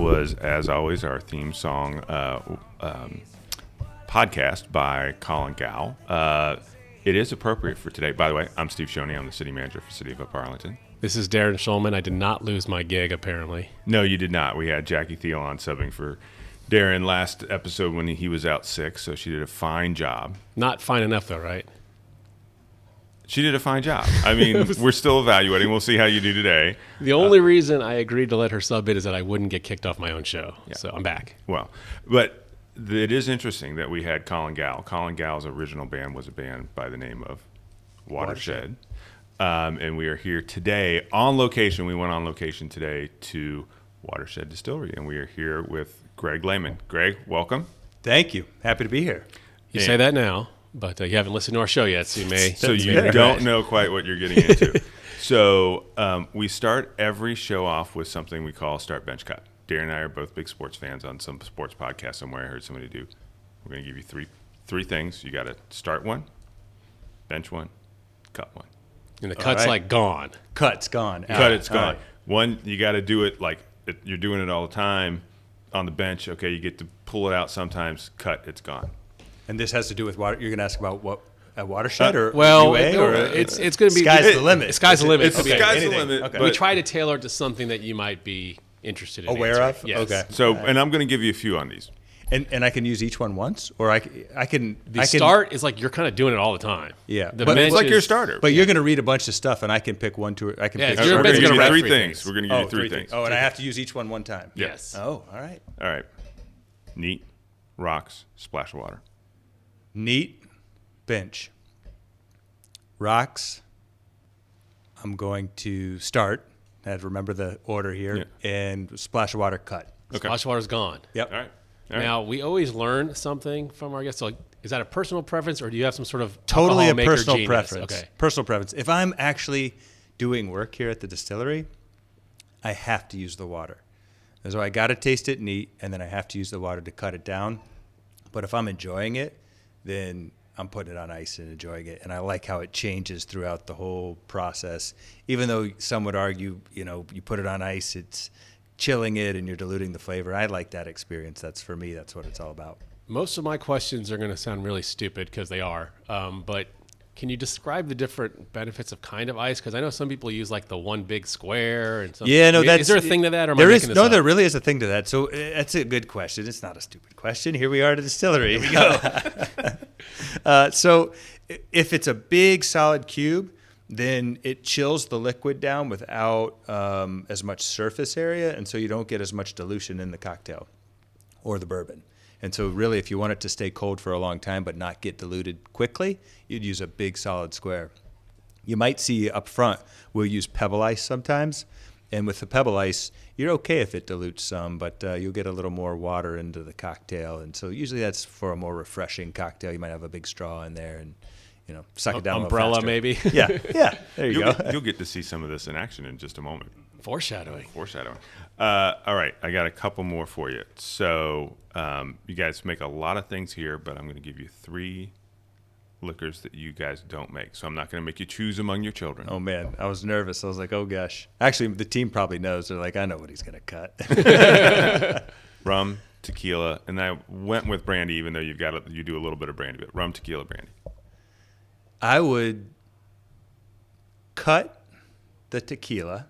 was, as always, our theme song podcast by Colin Gow. It is appropriate for today. By the way, I'm Steve Shoney. I'm the city manager for the City of Upper Arlington. This is Darren Schulman. I did not lose my gig, apparently. No, you did not. We had Jackie Thiel on subbing for Darren last episode when he was out sick, so she did a fine job. Not fine enough, though, right? She did a fine job. I mean, we're still evaluating. We'll see how you do today. The only reason I agreed to let her sub in is that I wouldn't get kicked off my own show. Yeah. So I'm back. Well, but it is interesting that we had Colin Gow. Colin Gow's original band was a band by the name of Watershed. And we are here today on location. We went on location today to Watershed Distillery, and we are here with Greg Lehman. Greg, welcome. Thank you. Happy to be here. You say that now, but you haven't listened to our show yet, so you may. So you don't know quite what you're getting into. So we start every show off with something we call Start Bench Cut. Darren and I are both big sports fans. On some sports podcast somewhere I heard somebody do. We're going to give you three things. You got to start one, bench one, cut one. And the cut's like gone. Cut's gone. Cut, it's gone. One, you got to do it like you're doing it all the time on the bench. Okay, you get to pull it out sometimes. Cut, it's gone. And this has to do with water. You're going to ask about what a Watershed or well, UA, it's going to be sky's the limit. Sky's the limit. It's sky's the limit. Okay. We try to tailor it to something that you might be interested in. Aware answering. of? Yes. Okay. So, and I'm going to give you a few on these. And I can use each one once, or I can. Start is like you're kind of doing it all the time. Yeah, The but bench It's like is- your starter. But you're going to read a bunch of stuff, and I can pick one, two. I can Yeah, pick. it's your We're bench going to is give gonna you wrap three three things. things. We're going to give you three things. Oh, and I have to use each one time. Yes. Oh, all right. All right. Neat, rocks, splash of water. Neat, bench. Rocks. I'm going to start. I have to remember the order here. Yeah. And splash of water, cut. Okay. Splash water's gone. Yep. All right. All right. Now, we always learn something from our guests. So, like, is that a personal preference, or do you have some sort of Totally a alcohol maker personal genius? preference. Okay. Personal preference. If I'm actually doing work here at the distillery, I have to use the water. And so I got to taste it neat, and then I have to use the water to cut it down. But if I'm enjoying it, then I'm putting it on ice and enjoying it. And I like how it changes throughout the whole process. Even though some would argue, you put it on ice, it's chilling it and you're diluting the flavor. I like that experience. That's for me, that's what it's all about. Most of my questions are going to sound really stupid because they are. But can you describe the different benefits of kind of ice? Because I know some people use like the one big square and something. Yeah, no, is there a thing to that? Or am I there is making this up? there really is a thing to that. So that's a good question. It's not a stupid question. Here we are at a distillery. Here we go. So if it's a big solid cube, then it chills the liquid down without as much surface area, and so you don't get as much dilution in the cocktail or the bourbon. And so really, if you want it to stay cold for a long time but not get diluted quickly, you'd use a big solid square. You might see up front, we'll use pebble ice sometimes. And with the pebble ice, you're okay if it dilutes some, but you'll get a little more water into the cocktail. And so usually that's for a more refreshing cocktail. You might have a big straw in there and, suck it down Umbrella, a little faster. maybe. Yeah. There you go. You'll get to see some of this in action in just a moment. Foreshadowing. All right, I got a couple more for you. So you guys make a lot of things here, but I'm going to give you three liquors that you guys don't make. So I'm not going to make you choose among your children. Oh, man. I was nervous. I was like, oh, gosh. Actually, the team probably knows. They're like, I know what he's going to cut. Rum, tequila, and I went with brandy, even though you do a little bit of brandy, but rum, tequila, brandy. I would cut the tequila.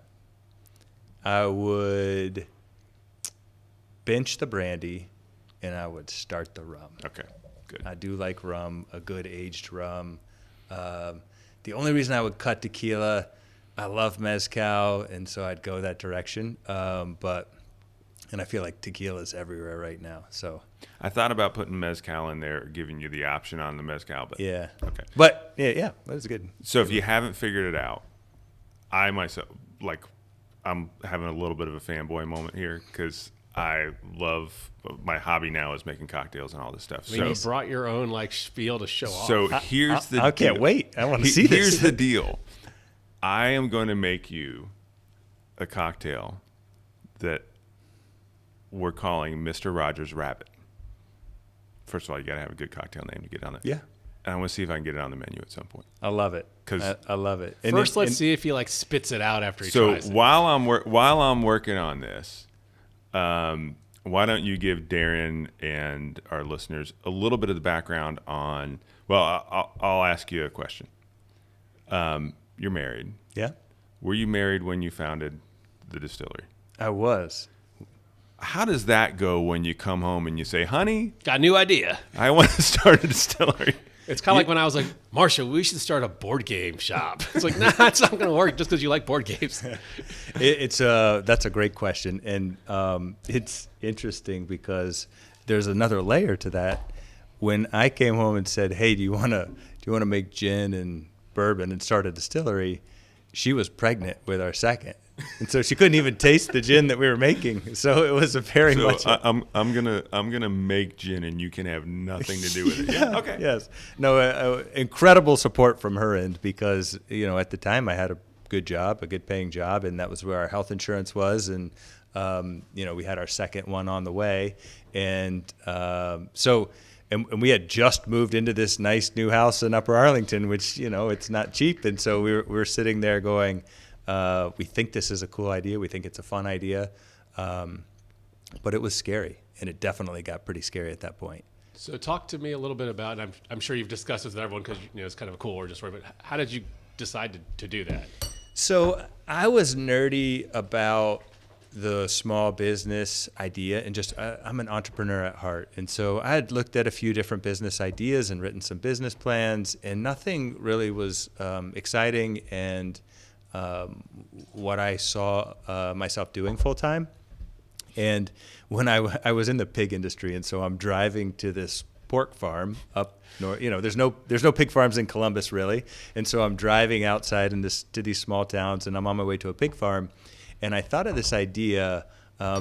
I would bench the brandy, and I would start the rum. Okay, good. I do like rum, a good aged rum. The only reason I would cut tequila, I love mezcal, and so I'd go that direction. And I feel like tequila is everywhere right now. So I thought about putting mezcal in there, giving you the option on the mezcal, but yeah. Okay. But yeah, that was good. So if you haven't figured it out, I myself, I'm having a little bit of a fanboy moment here because I love my hobby now is making cocktails and all this stuff. I mean, you brought your own spiel to show off. So here's the I can't deal. wait. I want to see this. Here's the deal. I am going to make you a cocktail that we're calling Mr. Rogers Rabbit. First of all, you got to have a good cocktail name to get on it. Yeah. And I want to see if I can get it on the menu at some point. I love it. 'Cause I love it. Let's see if he spits it out after he So tries it. while I'm working on this, Why don't you give Darren and our listeners a little bit of the background on? Well, I'll ask you a question. You're married. Yeah, Were you married when you founded the distillery? I was. How does that go when you come home and you say, honey, Got a new idea. I want to start a distillery? It's kind of like when I was like, Marsha, we should start a board game shop. It's like, nah, it's not going to work just because you like board games. That's a great question, and it's interesting because there's another layer to that. When I came home and said, "Hey, do you want to make gin and bourbon and start a distillery?" She was pregnant with our second, and so she couldn't even taste the gin that we were making. So it was a very much. I'm gonna make gin and you can have nothing to do with it. Yeah. Okay. Yes. No. Incredible support from her end because at the time I had a good job, a good paying job, and that was where our health insurance was, and we had our second one on the way, and so. And we had just moved into this nice new house in Upper Arlington, which, it's not cheap. And so we were sitting there going, we think this is a cool idea. We think it's a fun idea. But it was scary. And it definitely got pretty scary at that point. So talk to me a little bit about, and I'm sure you've discussed this with everyone because it's kind of a cool origin story, but how did you decide to do that? So I was nerdy about the small business idea and just I'm an entrepreneur at heart, and so I had looked at a few different business ideas and written some business plans, and nothing really was exciting and what I saw myself doing full time. And when I was in the pig industry, and so I'm driving to this pork farm up north. There's no pig farms in Columbus really, and so I'm driving outside to these small towns, and I'm on my way to a pig farm. And I thought of this idea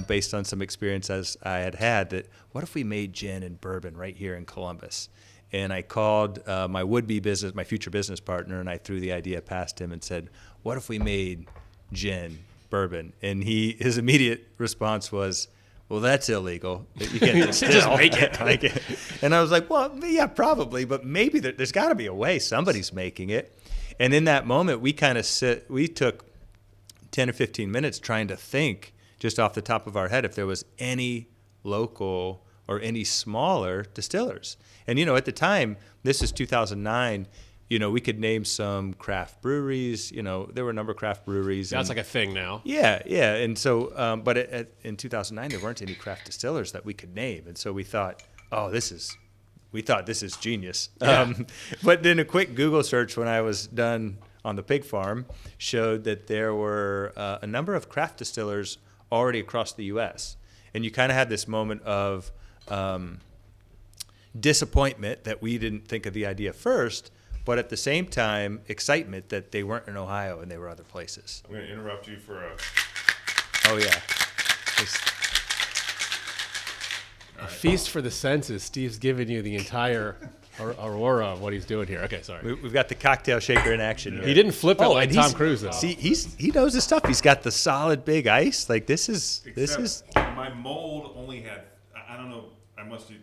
based on some experiences I had that what if we made gin and bourbon right here in Columbus? And I called my future business partner, and I threw the idea past him and said, what if we made gin, bourbon? And his immediate response was, well, that's illegal. You can't just make it. And I was like, well, yeah, probably, but maybe there's got to be a way. Somebody's making it. And in that moment, we took 10 or 15 minutes trying to think just off the top of our head if there was any local or any smaller distillers. And, at the time, this is 2009, we could name some craft breweries. There were a number of craft breweries. That's like a thing now. Yeah. And so, but in 2009, there weren't any craft distillers that we could name. And so we thought, this is genius. Yeah. But then a quick Google search when I was done on the pig farm showed that there were a number of craft distillers already across the U.S. And you kind of had this moment of disappointment that we didn't think of the idea first, but at the same time, excitement that they weren't in Ohio and they were other places. I'm going to interrupt you for a... Oh, yeah. A feast for the senses. Steve's giving you the entire aurora of what he's doing here. Okay, sorry. We've got the cocktail shaker in action here. He didn't flip it like and Tom Cruise, though. See, he knows his stuff. He's got the solid big ice. Like this is. My mold only had, I don't know, I must have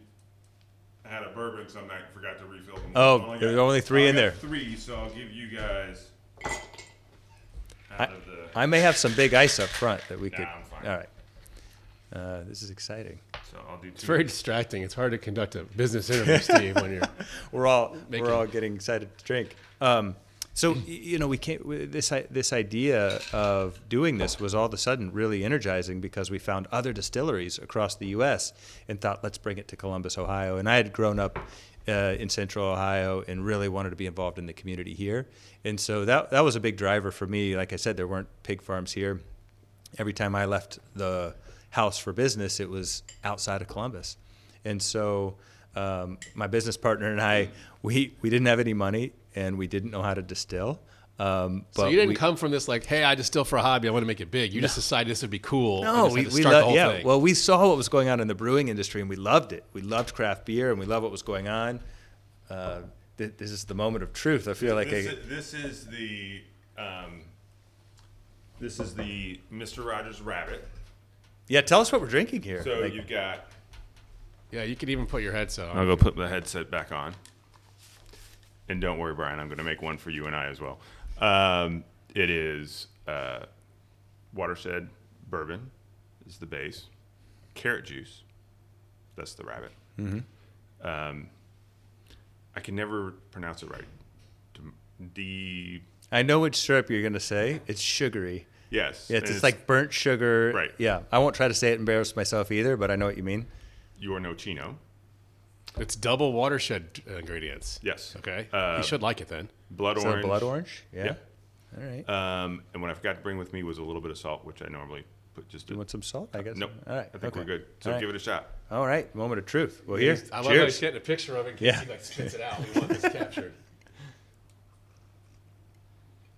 had a bourbon some night and forgot to refill them. Oh, there were only three in there. 3, so I'll give you guys out of the... I may have some big ice up front that we could. I'm fine. All right. This is exciting. So I'll do 2. It's very distracting. It's hard to conduct a business interview, Steve, when you're... We're all getting excited to drink. So we can't. This idea of doing this was all of a sudden really energizing because we found other distilleries across the U.S. and thought, let's bring it to Columbus, Ohio. And I had grown up in Central Ohio and really wanted to be involved in the community here. And so that was a big driver for me. Like I said, there weren't pig farms here. Every time I left the house for business, it was outside of Columbus. And so my business partner and I, we didn't have any money and we didn't know how to distill. So you didn't come from this like, hey, I distill for a hobby, I want to make it big. You just decided this would be cool. No, we start the whole thing. Well, we saw what was going on in the brewing industry and we loved it. We loved craft beer and we loved what was going on. This is the moment of truth. I feel like this is the Mr. Rogers Rabbit. Yeah, tell us what we're drinking here. So you've got... Yeah, you could even put your headset on. I'll go put the headset back on. And don't worry, Brian, I'm going to make one for you and I as well. It is Watershed bourbon is the base. carrot juice. That's the rabbit. I can never pronounce it right. I know which syrup you're going to say. It's sugary. Yes. Yeah, it's like burnt sugar. Right. Yeah. I won't try to say it and embarrass myself either, but I know what you mean. Your nocino. It's double Watershed ingredients. Yes. Okay. You should like it then. Blood So orange. blood orange? Yeah. Yeah. All right. And what I forgot to bring with me was a little bit of salt, which I normally put just. You want some salt, I guess? Nope. All right. I think okay. we're good. So All right. give it a shot. All right. Moment of truth. Well, here. I love how he's Cheers. getting a picture of it in case Yeah. he like spits it out. We want this captured.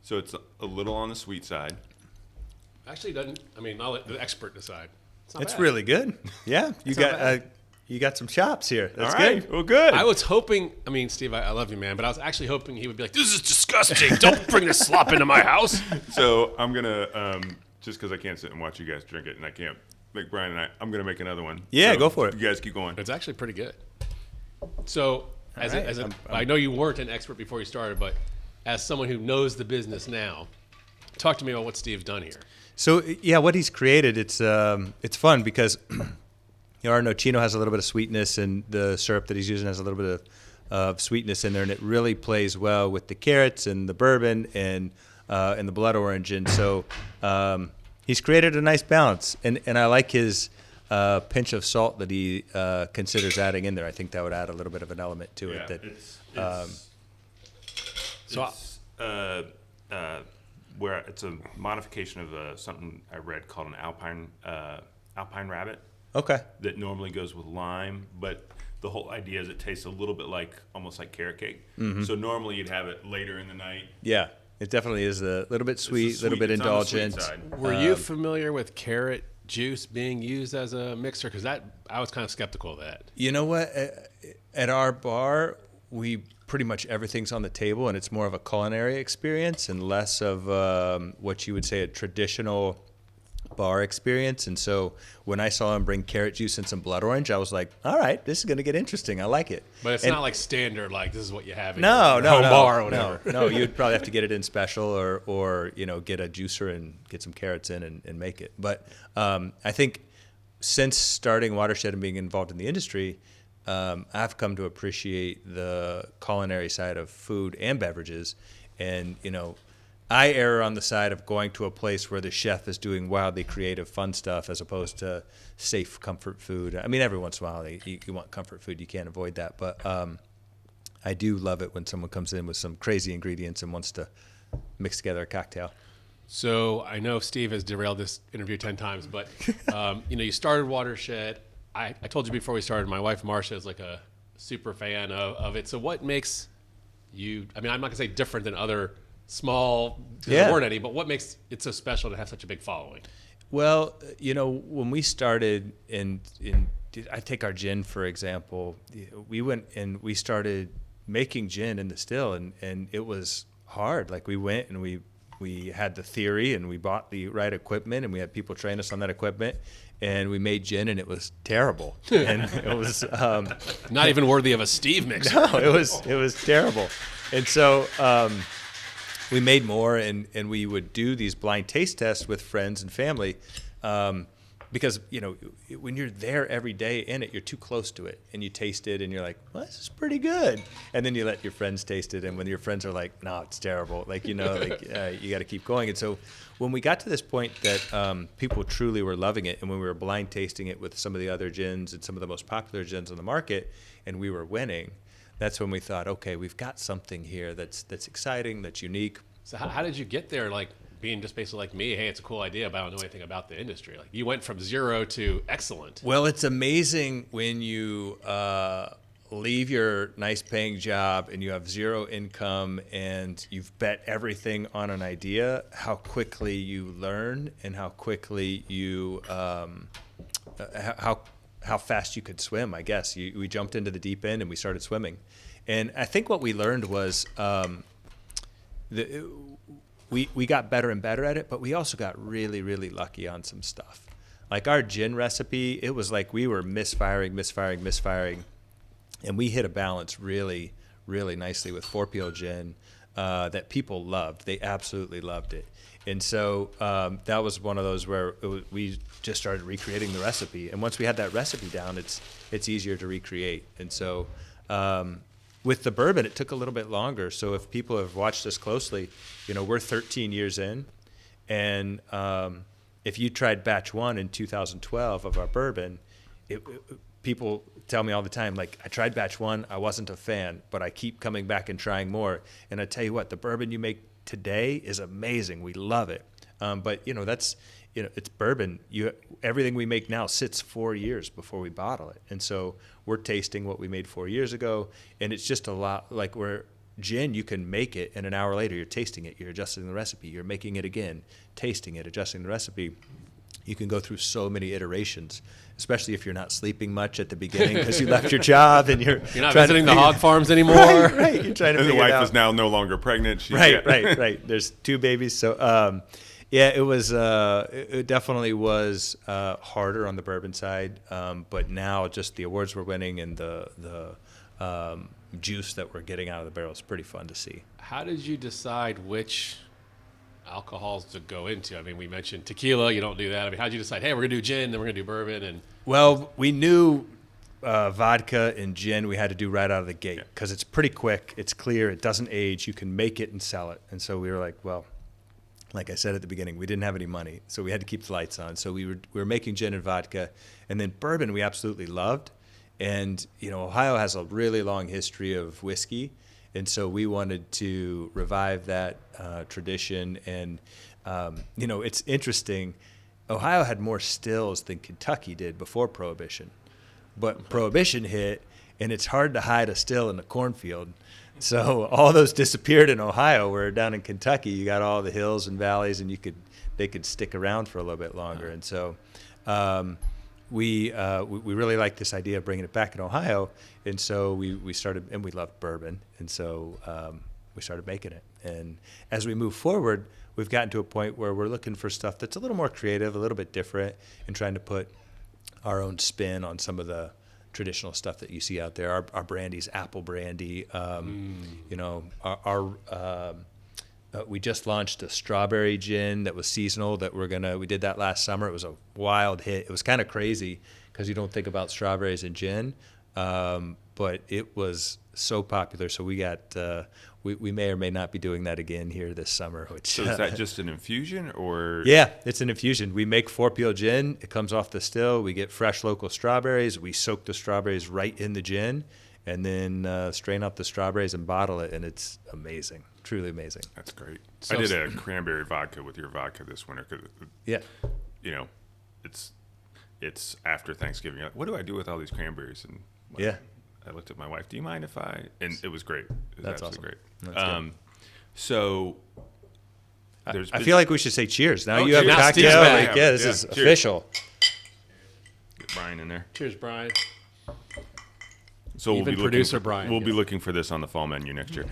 So it's a little on the sweet side. Actually, doesn't. I mean, I'll let the expert decide. Not It's bad. really good. Yeah. You It's not got bad. you got some chops here. That's All right. good. Well, good. I was hoping. I mean, Steve, I love you, man, but I was actually hoping he would be like, "This is disgusting! Don't bring this slop into my house." So I'm gonna just because I can't sit and watch you guys drink it, and I can't make Brian and I'm gonna make another one. Yeah, So go for it. You guys keep going. It's actually pretty good. So, as right. a, I know you weren't an expert before you started, but as someone who knows the business now, talk to me about what Steve's done here. So yeah, what he's created, it's fun because our nocino has a little bit of sweetness, and the syrup that he's using has a little bit of sweetness in there, and it really plays well with the carrots and the bourbon and the blood orange, and so he's created a nice balance, and I like his pinch of salt that he considers adding in there. I think that would add a little bit of an element to it. That where it's a modification of something I read called an alpine rabbit okay. that normally goes with lime, but the whole idea is it tastes a little bit like almost like carrot cake. So normally you'd have it later in the night. Yeah, it definitely is a little bit sweet, a little bit it's on the sweet indulgent. side. Were you familiar with carrot juice being used as a mixer? Because I was kind of skeptical of that. You know what? At our bar, we pretty much everything's on the table, and it's more of a culinary experience and less of what you would say a traditional bar experience. And so when I saw him bring carrot juice and some blood orange, I was like, all right, this is going to get interesting. I like it. But it's And- not like standard, like this is what you have in No, your no, home no, bar or whatever. no. You'd probably have to get it in special or get a juicer and get some carrots in and make it. But I think since starting Watershed and being involved in the industry, I've come to appreciate the culinary side of food and beverages. And, I err on the side of going to a place where the chef is doing wildly creative, fun stuff as opposed to safe comfort food. I mean, every once in a while you want comfort food. You can't avoid that. But I do love it when someone comes in with some crazy ingredients and wants to mix together a cocktail. So I know Steve has derailed this interview 10 times, but you started Watershed. I told you before we started, my wife Marcia is like a super fan of it. So what makes you? I mean, I'm not gonna say different than other small. There weren't any, but what makes it so special to have such a big following? Well, when we started I take our gin, for example, we went and we started making gin in the still, and it was hard. Like we went and we had the theory and we bought the right equipment and we had people train us on that equipment, and we made gin and it was terrible. And it was Not even worthy of a Steve mixer. no, it was terrible. And so we made more, and we would do these blind taste tests with friends and family, because when you're there every day in it, you're too close to it, and you taste it, and you're like, well, this is pretty good, and then you let your friends taste it, and when your friends are like, no, it's terrible, you got to keep going. And so when we got to this point that people truly were loving it, and when we were blind tasting it with some of the other gins and some of the most popular gins on the market, and we were winning, that's when we thought, okay, we've got something here that's exciting, that's unique. So how did you get there? Like being just basically like me, hey, it's a cool idea, but I don't know anything about the industry. Like you went from zero to excellent. Well, it's amazing when you leave your nice paying job and you have zero income and you've bet everything on an idea, how quickly you learn and how quickly you how fast you could swim, I guess. We jumped into the deep end and we started swimming. And I think what we learned was we got better and better at it, but we also got really, really lucky on some stuff. Like our gin recipe, it was like we were misfiring, and we hit a balance really, really nicely with 4-peel gin. that people loved. They absolutely loved it. And so that was one of those where we just started recreating the recipe. And once we had that recipe down, it's easier to recreate. And so with the bourbon, it took a little bit longer. So if people have watched us closely, we're 13 years in. And if you tried batch 1 in 2012 of our bourbon, people tell me all the time, like, I tried batch 1, I wasn't a fan, but I keep coming back and trying more. And I tell you what, the bourbon you make today is amazing. We love it. But it's bourbon. Everything we make now sits 4 years before we bottle it. And so we're tasting what we made 4 years ago. And it's just a lot like where gin, you can make it, and an hour later you're tasting it. You're adjusting the recipe. You're making it again, tasting it, adjusting the recipe. You can go through so many iterations, especially if you're not sleeping much at the beginning because you left your job and you're not visiting the hog farms anymore. Right. You're trying to and figure the it out. wife is now no longer pregnant. Right. There's 2 babies. So, it was. It definitely was harder on the bourbon side, but now just the awards we're winning and the juice that we're getting out of the barrel is pretty fun to see. How did you decide which alcohols to go into? I mean, we mentioned tequila. You don't do that. I mean, how did you decide, hey, we're going to do gin, then we're going to do bourbon? And Well, we knew vodka and gin we had to do right out of the gate because it's pretty quick. It's clear. It doesn't age. You can make it and sell it. And so we were like, well, like I said at the beginning, we didn't have any money, so we had to keep the lights on. So we were making gin and vodka. And then bourbon we absolutely loved. And, Ohio has a really long history of whiskey. And so we wanted to revive that tradition. And, it's interesting. Ohio had more stills than Kentucky did before Prohibition. But Prohibition hit, and it's hard to hide a still in a cornfield. So all those disappeared in Ohio, where down in Kentucky, you got all the hills and valleys, and they could stick around for a little bit longer. And so we really liked this idea of bringing it back in Ohio. And so we started, and we loved bourbon. And so we started making it. And as we move forward, we've gotten to a point where we're looking for stuff that's a little more creative, a little bit different, and trying to put our own spin on some of the traditional stuff that you see out there. Our brandy's apple brandy. We just launched a strawberry gin that was seasonal that we did that last summer. It was a wild hit. It was kind of crazy because you don't think about strawberries in gin, but it was so popular. So we got, we may or may not be doing that again here this summer. So is that just an infusion or? Yeah, it's an infusion. We make 4-peel gin. It comes off the still. We get fresh local strawberries. We soak the strawberries right in the gin and then strain out the strawberries and bottle it. And it's amazing, truly amazing. That's great. I did a cranberry vodka with your vodka this winter. Yeah. It's after Thanksgiving. You're like, what do I do with all these cranberries? And I looked at my wife. Do you mind if I? And it was great. It was That's absolutely awesome. great. That's so I feel like we should say cheers. Now you have a cheers. Now Steve's cocktail. back. This Yeah, is cheers. official. Get Brian in there. cheers, Brian. So Even producer Brian, We'll be yes. looking for this on the fall menu next year.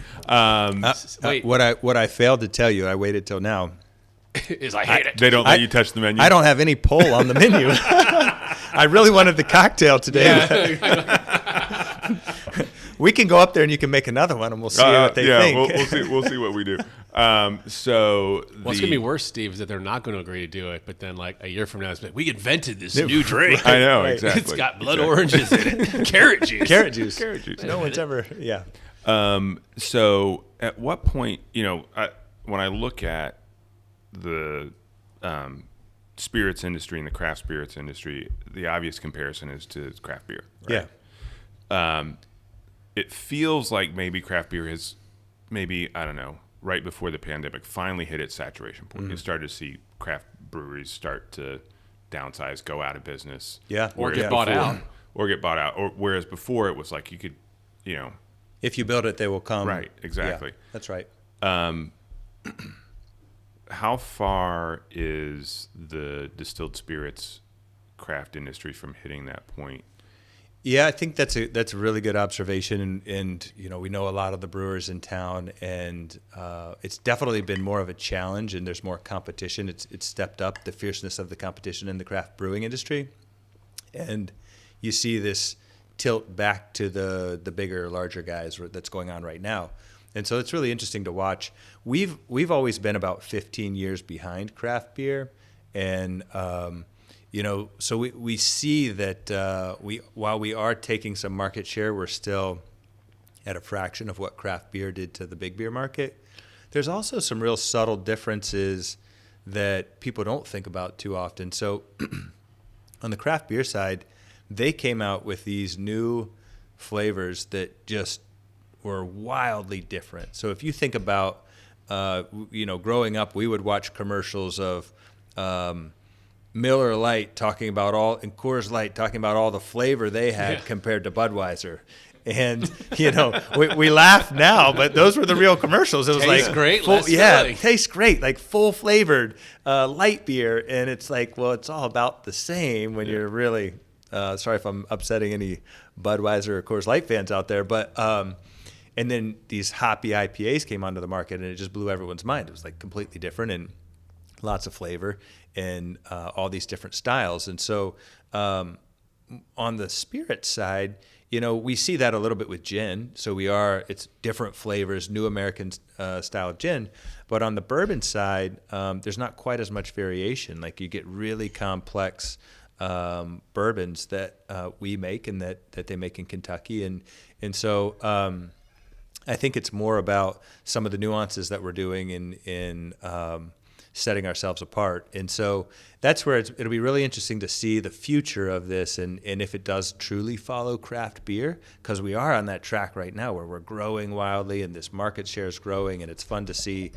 Wait. What I failed to tell you, I waited till now. Is I hate it. They don't let you touch the menu. I don't have any pull on the menu. I really wanted the cocktail today. We can go up there and you can make another one, and we'll see what they think. We'll see what we do. What's going to be worse, Steve, is that they're not going to agree to do it, but then like a year from now, it's like, we invented this new drink. I know, Right. exactly. It's got blood oranges in it. Carrot juice. Carrot juice. Carrot juice. No one's ever. Yeah. So at what point, when I look at the spirits industry and the craft spirits industry, the obvious comparison is to craft beer. Right? Yeah. It feels like maybe craft beer has right before the pandemic finally hit its saturation point. You started to see craft breweries start to downsize, go out of business. Yeah. Or Whereas get bought out. Or get bought out. Or whereas before it was like you could, If you build it, they will come. Right, exactly. Yeah, that's right. How far is the distilled spirits craft industry from hitting that point? Yeah, I think that's a really good observation, and we know a lot of the brewers in town, and it's definitely been more of a challenge, and there's more competition. It's stepped up the fierceness of the competition in the craft brewing industry, and you see this tilt back to the bigger, larger guys that's going on right now, And so it's really interesting to watch. We've always been about 15 years behind craft beer, and so we see that while we are taking some market share, we're still at a fraction of what craft beer did to the big beer market. There's also some real subtle differences that people don't think about too often. So on the craft beer side, they came out with these new flavors that just were wildly different. So if you think about, growing up, we would watch commercials of Miller Lite and Coors Light talking about all the flavor they had compared to Budweiser. And, we laugh now, but those were the real commercials. It was Tastes like, great, it tastes great, like full flavored light beer. And it's like, well, it's all about the same when you're really, sorry if I'm upsetting any Budweiser or Coors Light fans out there, but, and then these hoppy IPAs came onto the market and it just blew everyone's mind. It was like completely different and lots of flavor and all these different styles. And so on the spirit side, we see that a little bit with gin. So it's different flavors, new American style of gin. But on the bourbon side, there's not quite as much variation. Like you get really complex bourbons that we make and that they make in Kentucky. And so I think it's more about some of the nuances that we're doing in setting ourselves apart. And so that's where it'll be really interesting to see the future of this and if it does truly follow craft beer, because we are on that track right now where we're growing wildly and this market share is growing and it's fun to see.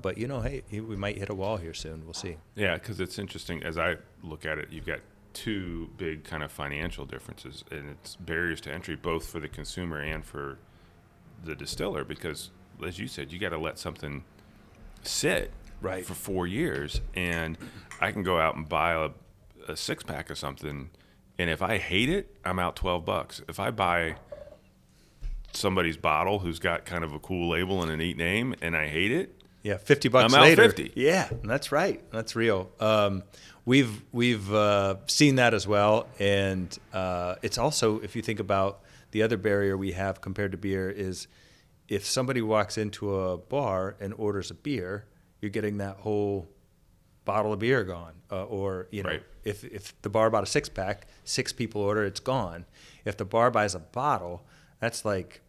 But, hey, we might hit a wall here soon. We'll see. Yeah, because it's interesting. As I look at it, you've got two big kind of financial differences, and it's barriers to entry both for the consumer and for the distiller, because, as you said, you got to let something sit for 4 years, and I can go out and buy a six-pack of something, and if I hate it, I'm out $12. If I buy somebody's bottle who's got kind of a cool label and a neat name, and I hate it, $50 I'm later. out 50. Yeah, that's right. That's real. We've seen that as well, and it's also, if you think about the other barrier we have compared to beer, is if somebody walks into a bar and orders a beer, you're getting that whole bottle of beer gone. If the bar bought a six-pack, 6 people order, it's gone. If the bar buys a bottle, that's like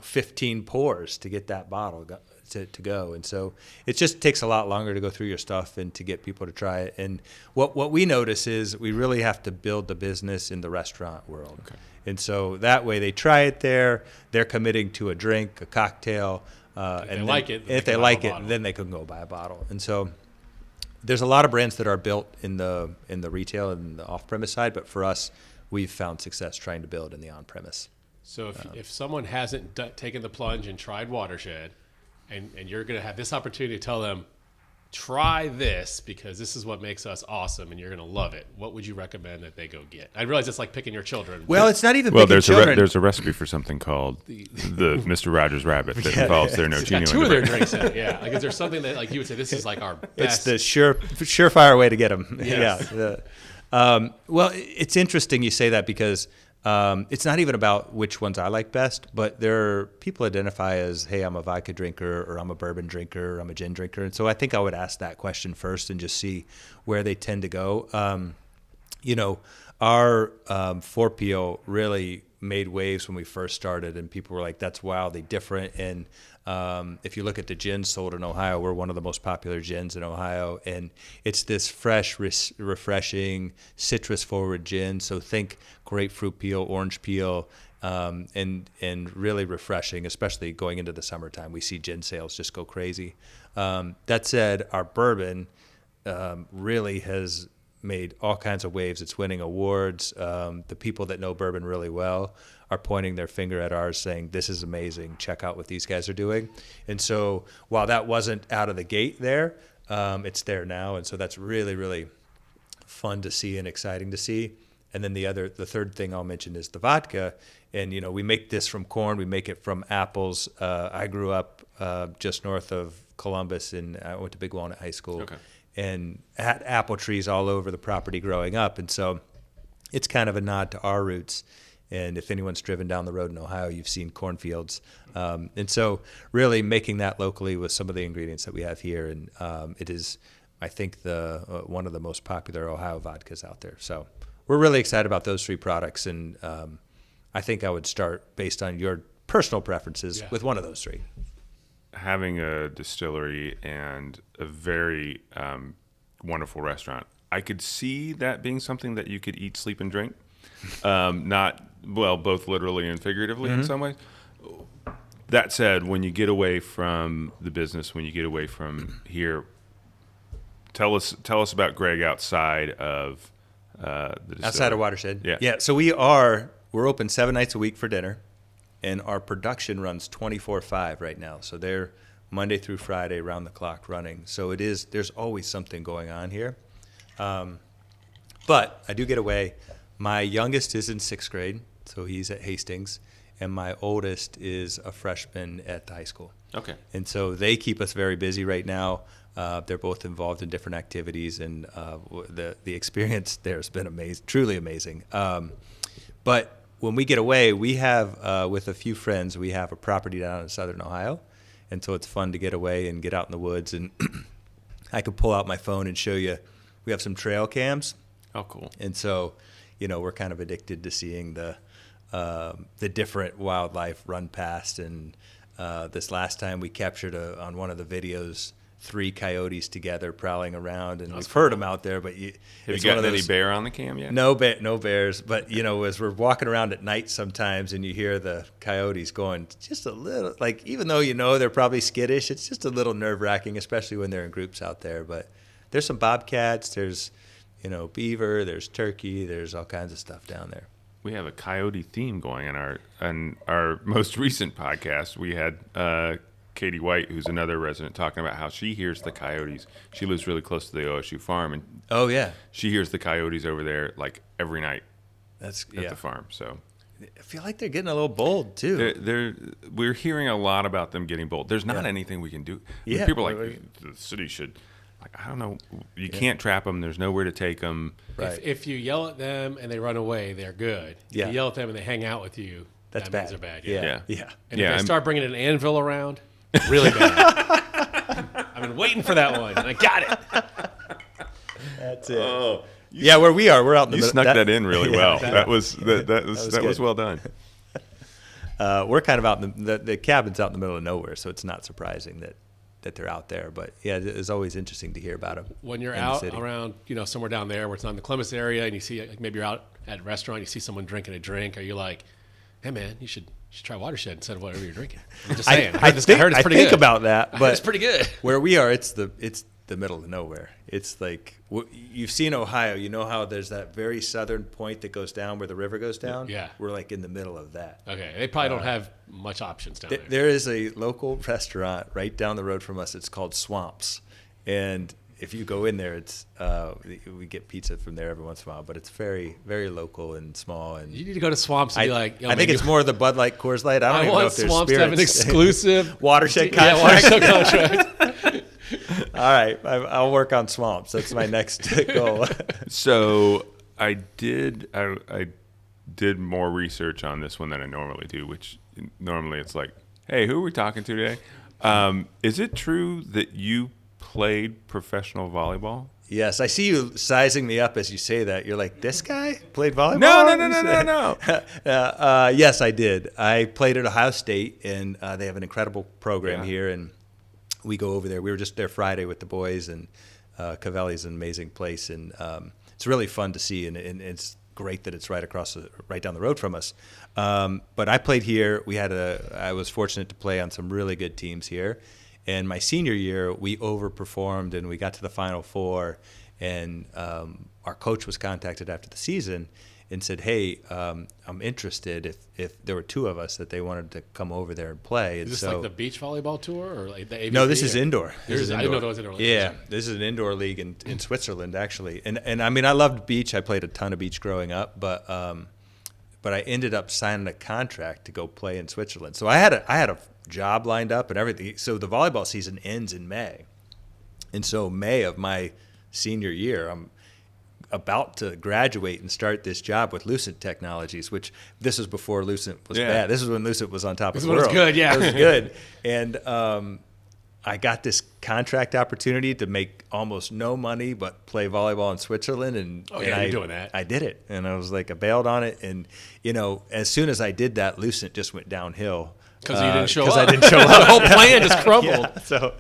15 pours to get that bottle to go. And so it just takes a lot longer to go through your stuff and to get people to try it. And what we notice is we really have to build the business in the restaurant world. Okay. And so that way they try it there, they're committing to a drink, a cocktail. If they like it, then they can go buy a bottle. And so there's a lot of brands that are built in the retail and the off-premise side, but for us, we've found success trying to build in the on-premise. So if someone hasn't taken the plunge and tried Watershed, and you're going to have this opportunity to tell them, try this because this is what makes us awesome and you're going to love it, what would you recommend that they go get? I realize it's like picking your children. Well, it's not even picking children. There's a recipe for something called the Mr. Rogers Rabbit that involves their Nocino. Two of their drinks in it, yeah. Like, is there something that like you would say this is like our best? It's the surefire way to get them. Yes. Yeah. Well, it's interesting you say that because it's not even about which ones I like best, but there are people identify as, hey, I'm a vodka drinker, or I'm a bourbon drinker, or I'm a gin drinker. And so I think I would ask that question first and just see where they tend to go. Our 4PO really made waves when we first started, and people were like, that's wildly different. And if you look at the gins sold in Ohio, we're one of the most popular gins in Ohio, and it's this fresh, refreshing, citrus-forward gin. So think grapefruit peel, orange peel, and really refreshing, especially going into the summertime. We see gin sales just go crazy. That said, our bourbon really has made all kinds of waves. It's winning awards. The people that know bourbon really well are pointing their finger at ours saying, this is amazing. Check out what these guys are doing. And so while that wasn't out of the gate there, it's there now. And so that's really, really fun to see and exciting to see. And then the third thing I'll mention is the vodka. And, we make this from corn. We make it from apples. I grew up just north of Columbus, and I went to Big Walnut High School. Okay. And had apple trees all over the property growing up. And so it's kind of a nod to our roots. And if anyone's driven down the road in Ohio, you've seen cornfields. And so really making that locally with some of the ingredients that we have here. And it is, I think, the one of the most popular Ohio vodkas out there. So we're really excited about those 3 products. And I think I would start based on your personal preferences with one of those 3. Having a distillery and a very wonderful restaurant, I could see that being something that you could eat, sleep, and drink. Both literally and figuratively in some ways. That said, when you get away from the business, when you get away from here, tell us about Greg outside of the distillery. Outside of Watershed? Yeah. Yeah, so we're open 7 nights a week for dinner, and our production runs 24/5 right now. So they're Monday through Friday, round the clock running. So there's always something going on here. But I do get away. My youngest is in 6th grade, so he's at Hastings, and my oldest is a freshman at the high school. Okay. And so they keep us very busy right now. They're both involved in different activities, and the experience there has been amazing, truly amazing. But when we get away, we have, with a few friends, we have a property down in southern Ohio, and so it's fun to get away and get out in the woods. And I could pull out my phone and show you. We have some trail cams. Oh, cool. And so, we're kind of addicted to seeing the different wildlife run past. And this last time we captured on one of the videos 3 coyotes together prowling around, and we've heard them out there. But have you gotten any bear on the cam yet? No bears. But as we're walking around at night sometimes, and you hear the coyotes going just a little, like even though they're probably skittish, it's just a little nerve-wracking, especially when they're in groups out there. But there's some bobcats, there's beaver, there's turkey, there's all kinds of stuff down there. We have a coyote theme going on our most recent podcast. We had Katie White, who's another resident, talking about how she hears the coyotes. She lives really close to the OSU farm, and she hears the coyotes over there like every night. That's at the farm. So I feel like they're getting a little bold too. We're hearing a lot about them getting bold. There's not anything we can do. Yeah, people are like the city should. Like, I don't know. You can't trap them. There's nowhere to take them. Right. If you yell at them and they run away, they're good. Yeah. If you yell at them and they hang out with you, that's that bad. means they're bad. Yeah. And if they start bringing an anvil around, really bad. I've been waiting for that one, and I got it. That's it. Oh, where we are, we're out in the middle. You snuck that in really well. Yeah. That was well done. We're kind of out in the cabin's out in the middle of nowhere, so it's not surprising that they're out there. But yeah, it's always interesting to hear about them. When you're out around, somewhere down there where it's not in the Columbus area, and you see, like, maybe you're out at a restaurant, you see someone drinking a drink, are you like, hey man, you should try Watershed instead of whatever you're drinking? I'm just saying. I heard it's pretty good. About that, but it's pretty good. Where we are, it's the middle of nowhere. It's like you've seen Ohio. You know how there's that very southern point that goes down where the river goes down. Yeah, we're like in the middle of that. Okay, they probably don't have much options down there. There is a local restaurant right down the road from us. It's called Swamps, and if you go in there, it's we get pizza from there every once in a while, but it's very, very local and small. And you need to go to Swamps and be like, I think it's more the Bud Light, Coors Light. I don't even know if there's Swamps to have an exclusive Watershed contract. Yeah, Watershed contract. All right, I'll work on Swamps. That's my next goal. So I did more research on this one than I normally do, which normally it's like, hey, who are we talking to today? Is it true that you played professional volleyball? Yes, I see you sizing me up as you say that. You're like, this guy played volleyball? No. Yes, I did. I played at Ohio State, and they have an incredible program here, and we go over there. We were just there Friday with the boys, and Cavelli's an amazing place, and it's really fun to see, and it's great that it's right down the road from us. But I played here. I was fortunate to play on some really good teams here. And my senior year, we overperformed, and we got to the Final Four. And our coach was contacted after the season and said, hey, I'm interested if there were 2 of us that they wanted to come over there and play. Is this like the beach volleyball tour or like the AVP? No, this is indoor. I didn't know there was indoor league. Yeah, this is an indoor league in Switzerland, actually. And I mean, I loved beach. I played a ton of beach growing up, but I ended up signing a contract to go play in Switzerland. So I had a job lined up and everything. So the volleyball season ends in May. And so May of my senior year, about to graduate and start this job with Lucent Technologies, which this was before Lucent was Yeah. bad. This is when Lucent was on top of the when it was world. good, yeah. It was good. And I got this contract opportunity to make almost no money but play volleyball in Switzerland. And, Oh, and yeah, I, you're doing that. I did it. And I was like, I bailed on it. And, as soon as I did that, Lucent just went downhill. Because you didn't show up. Because I didn't show up. The whole plan just crumbled. Yeah, so,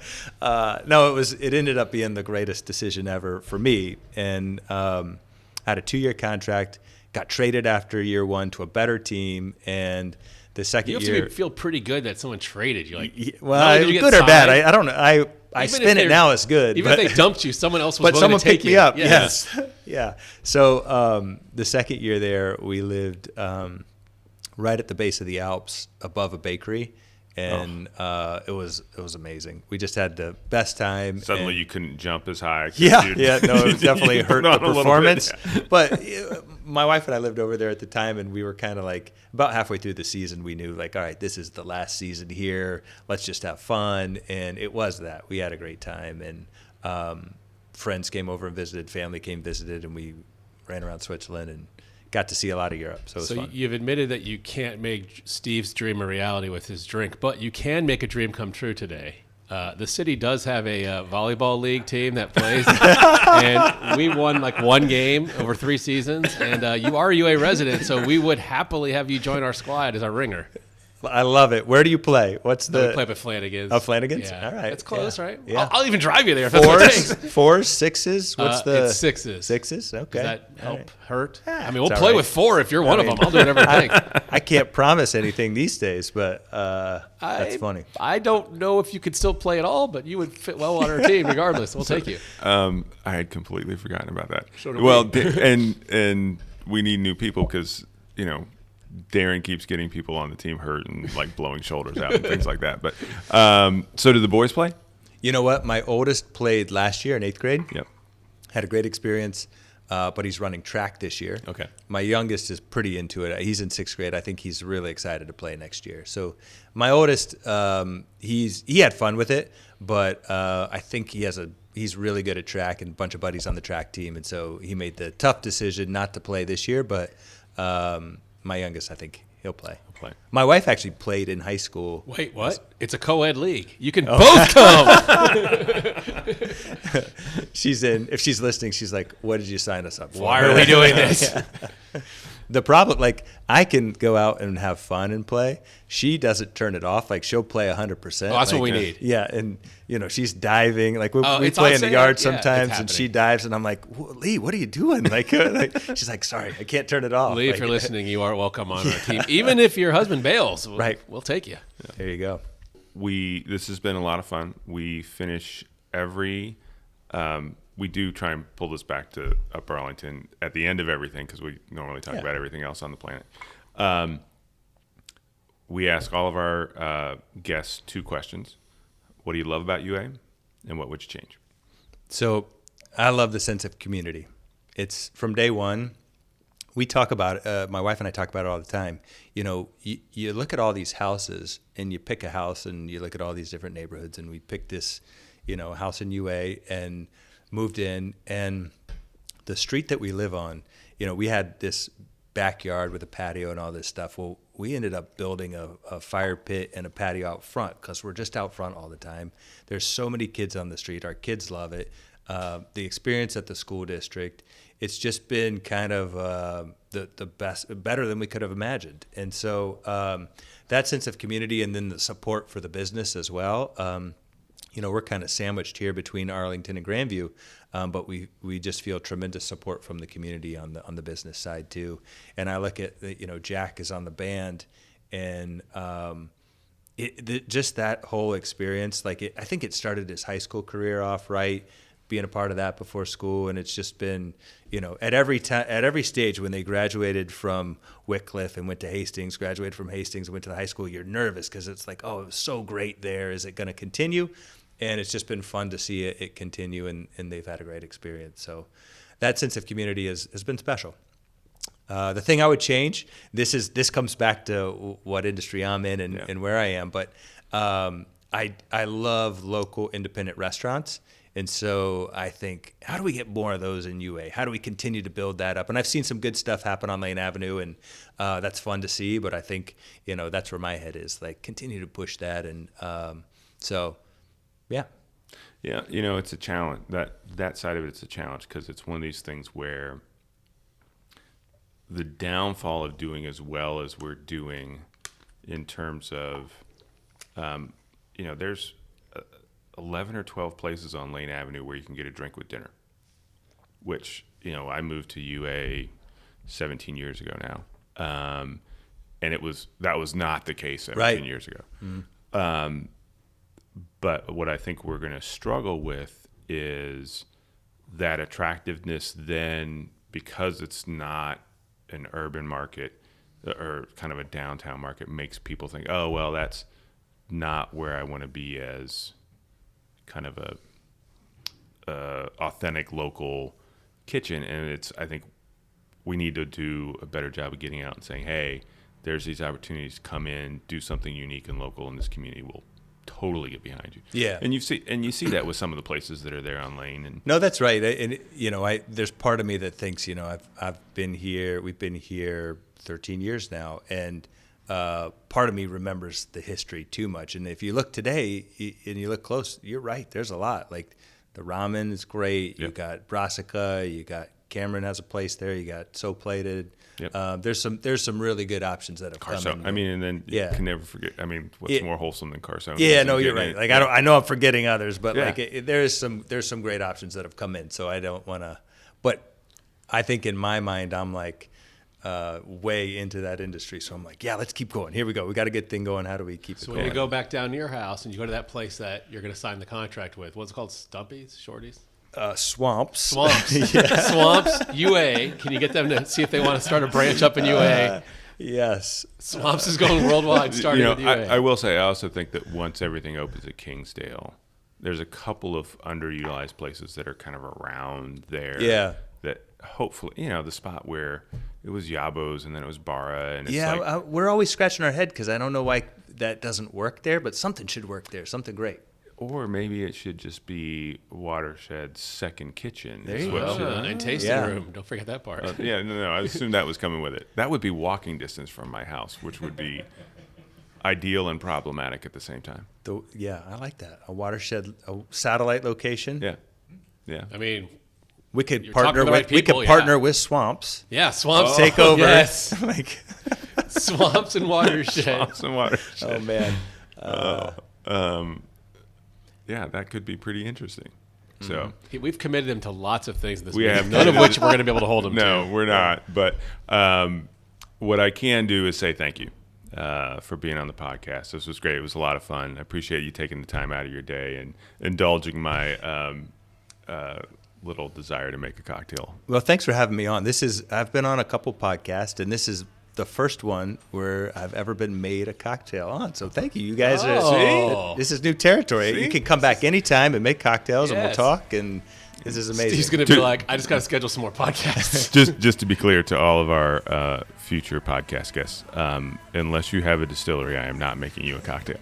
no, it ended up being the greatest decision ever for me. And I had a 2-year contract, got traded after year 1 to a better team. And the second You have year. to feel pretty good that someone traded you. Like, not Well, only did you get good or bad, signed, I don't know. I even spin if it they- now as good. even but, if they dumped you, someone else was but willing someone to take picked me you. up. Yeah. Yes. Yeah. So the second year there, we lived right at the base of the Alps above a bakery. And it was amazing. We just had the best time. Suddenly and- you couldn't jump as high. 'cause yeah, you'd- yeah, no, it definitely you hurt put the on a little bit, performance. yeah. But my wife and I lived over there at the time, and we were kind of like about halfway through the season. We knew like, all right, this is the last season here. Let's just have fun, and it was that. We had a great time, and friends came over and visited, family came visited, and we ran around Switzerland and got to see a lot of Europe. So it was So fun. you've admitted that you can't make Steve's dream a reality with his drink, but you can make a dream come true today. The city does have a volleyball league team that plays, and we won like 1 game over 3 seasons. And you are a UA resident, so we would happily have you join our squad as our ringer. I love it. Where do you play? What's We the play up at Flanagan's. Oh, Flanagan's? Yeah. All right. It's close, Yeah. right? Yeah. I'll even drive you there if that's what it takes. fours, 6s? What's the It's 6s. 6s? Okay. Does that All help right. hurt? I mean, it's we'll all play right. with 4 if you're one of them. I'll do whatever it takes. I can't promise anything these days, but that's funny. I don't know if you could still play at all, but you would fit well on our team regardless. We'll take you. I had completely forgotten about that. So did Well, we. and we need new people because Darren keeps getting people on the team hurt and like blowing shoulders out and things like that. But so did the boys play? You know what? My oldest played last year in 8th grade. Yep. Had a great experience, but he's running track this year. Okay. My youngest is pretty into it. He's in 6th grade. I think he's really excited to play next year. So my oldest, he had fun with it, but I think he's really good at track and a bunch of buddies on the track team, and so he made the tough decision not to play this year. But my youngest, I think he'll play. Play. My wife actually played in high school. Wait, what? It's a co-ed league. You can both come. She's in. If she's listening, she's like, "What did you sign us up for? Why are we doing this? The problem, like, I can go out and have fun and play. She doesn't turn it off. Like, she'll play 100%. Oh, that's what Like, we need. Yeah, and she's diving. Like we It's play on in the sale. yard Yeah, sometimes, it's and she happening. dives, and I'm like, Lee, what are you doing? Like she's like, sorry, I can't turn it off. Lee, if Like, you're listening, you are welcome on our team. Even if your husband bails, we'll take you. There you go. This has been a lot of fun. We finish every. We do try and pull this back to Upper Arlington at the end of everything because we normally talk about everything else on the planet. We ask all of our guests 2 questions. What do you love about UA, and what would you change? So I love the sense of community. It's from day one. We talk about it. My wife and I talk about it all the time. You look at all these houses and you pick a house and you look at all these different neighborhoods, and we picked this, house in UA and moved in, and the street that we live on, we had this backyard with a patio and all this stuff. Well, we ended up building a fire pit and a patio out front because we're just out front all the time. There's so many kids on the street. Our kids love it. The experience at the school district, it's just been kind of the best, better than we could have imagined. And so that sense of community, and then the support for the business as well. We're kind of sandwiched here between Arlington and Grandview, but we just feel tremendous support from the community on the business side too. And I look at Jack is on the band, and just that whole experience. I think it started his high school career off right, being a part of that before school, and it's just been at every stage when they graduated from Wycliffe and went to Hastings, graduated from Hastings and went to the high school, you're nervous because it's like, oh, it was so great there. Is it going to continue? And it's just been fun to see it continue, and they've had a great experience. So that sense of community has been special. The thing I would change, this comes back to what industry I'm in and where I am, but I love local independent restaurants. And so I think, how do we get more of those in UA? How do we continue to build that up? And I've seen some good stuff happen on Lane Avenue, and that's fun to see. But I think, that's where my head is, like, continue to push that. And so, yeah. Yeah, it's a challenge. That side of it's a challenge because it's one of these things where the downfall of doing as well as we're doing in terms of, there's 11 or 12 places on Lane Avenue where you can get a drink with dinner, which, I moved to UA 17 years ago now. And that was not the case 17 years ago. Mm-hmm. But what I think we're going to struggle with is that attractiveness then, because it's not an urban market or kind of a downtown market, makes people think, oh, well, that's not where I want to be as kind of a authentic local kitchen. And I think we need to do a better job of getting out and saying, hey, there's these opportunities to come in, do something unique and local in this community. We'll totally get behind you. Yeah. And you see that with some of the places that are there on Lane. And no, that's right. And there's part of me that thinks, I've been here, we've been here 13 years now, and part of me remembers the history too much. And if you look today and you look close, you're right. There's a lot. Like the ramen is great. Yep. You got Brassica. You got Cameron has a place there. You got So Plated. Yep. There's some really good options that have come in. And then you can never forget. What's more wholesome than Carsone? Yeah, no, you're right. Like I know I'm forgetting others, but there's some great options that have come in. So I don't want to. But I think in my mind, I'm like way into that industry. So I'm like, yeah, let's keep going. Here we go. We got a good thing going. How do we keep it going? So when you go back down to your house and you go to that place that you're going to sign the contract with, what's it called? Stumpy's? Shorties? Swamps. Swamps, UA. Can you get them to see if they want to start a branch up in UA? Yes. Swamps is going worldwide, starting with UA. I will say, I also think that once everything opens at Kingsdale, there's a couple of underutilized places that are kind of around there. Yeah. That hopefully, the spot where it was Yabo's and then it was Barra. And it's we're always scratching our head because I don't know why that doesn't work there, but something should work there, something great. Or maybe it should just be Watershed's second kitchen. There you go. And tasting room. Don't forget that part. No. I assumed that was coming with it. That would be walking distance from my house, which would be ideal and problematic at the same time. I like that. A Watershed, a satellite location. Yeah. We could partner with Swamps. Yeah, Swamps take over. Yes. Swamps and Watershed. Swamps and Watershed. Oh man. Yeah, that could be pretty interesting. So we've committed him to lots of things this week, none of which we're going to be able to hold him to. No, we're not. But what I can do is say thank you for being on the podcast. This was great. It was a lot of fun. I appreciate you taking the time out of your day and indulging my little desire to make a cocktail. Well, thanks for having me on. I've been on a couple podcasts, and this is the first one where I've ever been made a cocktail on. So thank you. You guys this is new territory. See? You can come back anytime and make cocktails and we'll talk, and this is amazing. He's going to be like, I just got to schedule some more podcasts. just to be clear to all of our future podcast guests, unless you have a distillery, I am not making you a cocktail.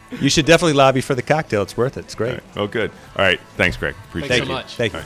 You should definitely lobby for the cocktail. It's worth it. It's great. Right. Oh, good. All right. Thanks, Greg. Appreciate it. Thanks so much. Thank you.